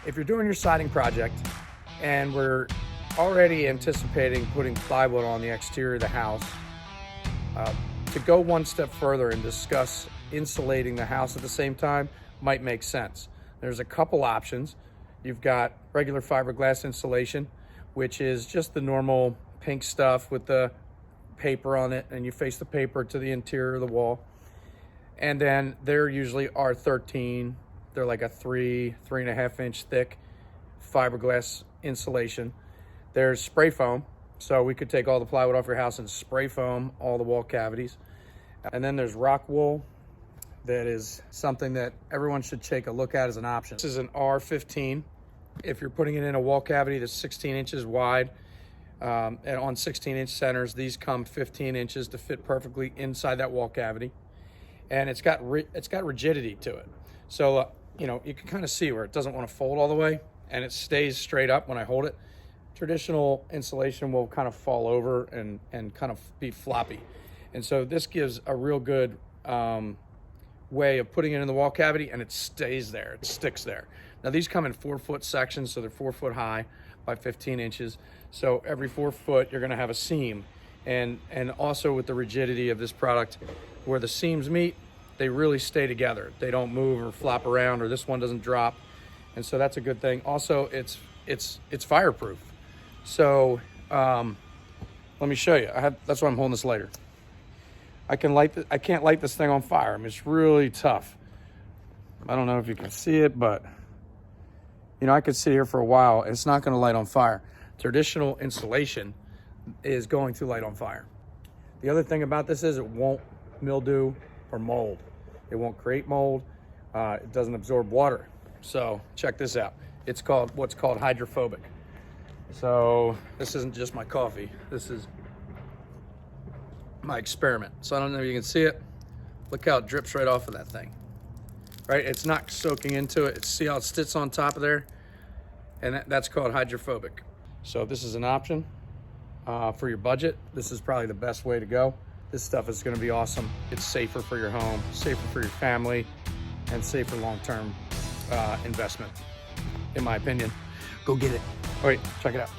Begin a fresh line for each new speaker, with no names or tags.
If you're doing your siding project and we're already anticipating putting plywood on the exterior of the house, to go one step further and discuss insulating the house at the same time might make sense. There's a couple options. You've got regular fiberglass insulation, which is just the normal pink stuff with the paper on it, and you face the paper to the interior of the wall. And then they're usually R13. They're like a 3.5 inch thick fiberglass insulation. There's spray foam. So we could take all the plywood off your house and spray foam all the wall cavities. And then there's Rockwool. That is something that everyone should take a look at as an option. This is an R15. If you're putting it in a wall cavity that's 16 inches wide, and on 16-inch centers, these come 15 inches to fit perfectly inside that wall cavity. And it's got rigidity to it. So, you know, you can kind of see where it doesn't want to fold all the way, and it stays straight up when I hold it. Traditional insulation will kind of fall over and kind of be floppy. And so this gives a real good way of putting it in the wall cavity, and it stays there, it sticks there. Now these come in 4-foot sections, so they're 4 foot high by 15 inches. So every 4 foot, you're gonna have a seam. And also with the rigidity of this product, where the seams meet, they really stay together. They don't move or flop around, or this one doesn't drop. And so that's a good thing. Also, it's fireproof. So let me show you. That's why I'm holding this lighter. I can't light this thing on fire. I mean, it's really tough. I don't know if you can see it, but you know, I could sit here for a while and it's not going to light on fire. Traditional insulation is going to light on fire. The other thing about this is it won't mildew or mold. It won't create mold. It doesn't absorb water. So check this out. It's what's called hydrophobic. So this isn't just my coffee. This is my experiment. So I don't know if you can see it. Look how it drips right off of that thing. Right? It's not soaking into it. See how it sits on top of there? And that's called hydrophobic. So if this is an option for your budget, this is probably the best way to go. This stuff is going to be awesome. It's safer for your home, safer for your family, and safer long-term investment, in my opinion. Go get it. All right, check it out.